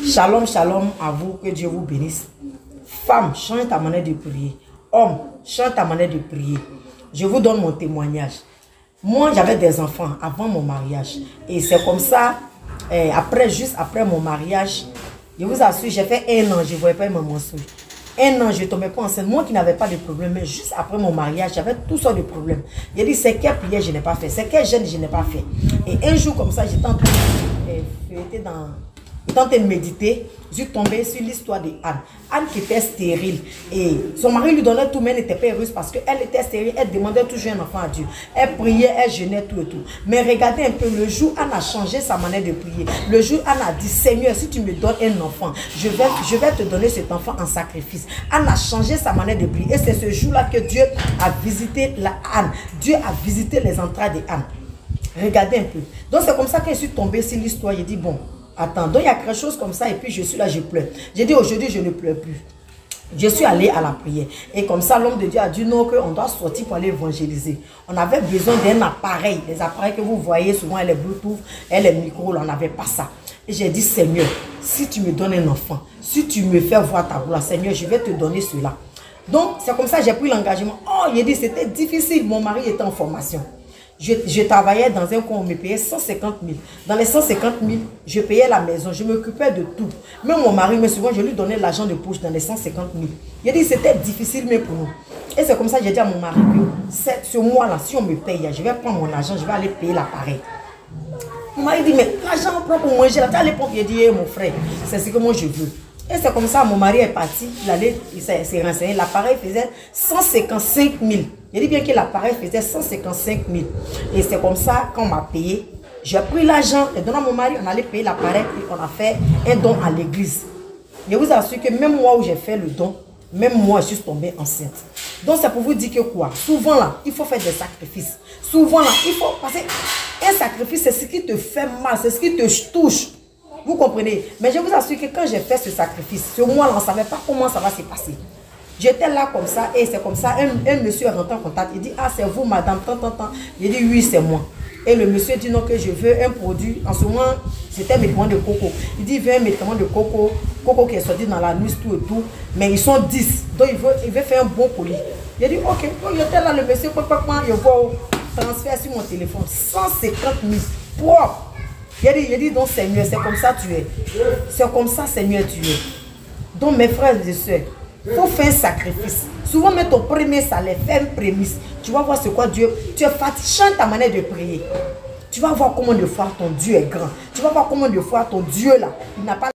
Shalom, shalom à vous, que Dieu vous bénisse. Femme, change ta manière de prier. Homme, change ta manière de prier. Je vous donne mon témoignage. Moi, j'avais des enfants avant mon mariage. Et c'est comme ça, juste après mon mariage, je vous assure, j'ai fait 1 an, je ne voyais pas ma menstrues. 1 an, je ne tombais pas enceinte. Moi qui n'avais pas de problème, mais juste après mon mariage, j'avais toutes sortes de problèmes. J'ai dit, c'est quelle prière je n'ai pas fait, c'est quel jeûne je n'ai pas fait. Et un jour comme ça, j'étais en train de méditer, je suis tombée sur l'histoire de Anne. Anne qui était stérile. Et son mari lui donnait tout, mais elle n'était pas heureuse parce qu'elle était stérile. Elle demandait toujours un enfant à Dieu. Elle priait, elle jeûnait, tout et tout. Mais regardez un peu, le jour Anne a changé sa manière de prier. Le jour Anne a dit, Seigneur, si tu me donnes un enfant, je vais te donner cet enfant en sacrifice. Anne a changé sa manière de prier. Et c'est ce jour-là que Dieu a visité Anne. Dieu a visité les entrailles de Anne. Regardez un peu. Donc c'est comme ça que je suis tombée sur l'histoire. J'ai dit, bon, attends, donc il y a quelque chose comme ça et puis je suis là, je pleure. J'ai dit aujourd'hui, je ne pleure plus. Je suis allée à la prière. Et comme ça, l'homme de Dieu a dit non, qu'on doit sortir pour aller évangéliser. On avait besoin d'un appareil. Les appareils que vous voyez souvent, les Bluetooth, les micros, on n'avait pas ça. Et j'ai dit, Seigneur, si tu me donnes un enfant, si tu me fais voir ta gloire, Seigneur, je vais te donner cela. Donc, c'est comme ça que j'ai pris l'engagement. Oh, il a dit, c'était difficile. Mon mari était en formation. Je travaillais dans un coin où on me payait 150 000. Dans les 150 000, je payais la maison, je m'occupais de tout. Même mon mari, mais souvent, je lui donnais l'argent de poche dans les 150 000. Il a dit c'était difficile, mais pour nous. Et c'est comme ça que j'ai dit à mon mari que ce mois-là, si on me paye, je vais prendre mon argent, je vais aller payer l'appareil. Mon mari dit, mais l'argent on prend pour manger. À l'époque, il a dit, mon frère, c'est ce que moi je veux. Et c'est comme ça, mon mari est parti, il s'est renseigné. L'appareil faisait 155 000. Il dit bien que l'appareil faisait 155 000. Et c'est comme ça qu'on m'a payé. J'ai pris l'argent et donné à mon mari, on allait payer l'appareil et on a fait un don à l'église. Je vous assure que même moi où j'ai fait le don, même moi je suis tombée enceinte. Donc c'est pour vous dire que quoi? Souvent là, il faut faire des sacrifices. Souvent là, il faut passer. Un sacrifice, c'est ce qui te fait mal, c'est ce qui te touche. Vous comprenez? Mais je vous assure que quand j'ai fait ce sacrifice, ce mois-là, on ne savait pas comment ça va se passer. J'étais là comme ça et c'est comme ça. Un monsieur est rentré en contact. Il dit, ah, c'est vous, madame, tant. J'ai dit, oui, c'est moi. Et le monsieur dit, non, que je veux un produit. En ce moment, c'était un médicament de coco. Il dit, il veut un médicament de coco. Coco qui est sorti dans la nuit, tout et tout. Mais ils sont 10. Donc, il veut faire un bon colis. J'ai dit, ok. Donc, j'étais là, le monsieur, il voit transfert sur mon téléphone. 150 000. Propre. Il dit, donc Seigneur, c'est comme ça tu es. C'est comme ça, Seigneur, tu es. Donc mes frères et sœurs, il faut faire un sacrifice. Souvent, mets ton premier salaire, fais une prémisse. Tu vas voir ce quoi Dieu. Tu es fatigué, change ta manière de prier. Tu vas voir comment de fois ton Dieu est grand. Tu vas voir comment de fois ton Dieu là, il n'a pas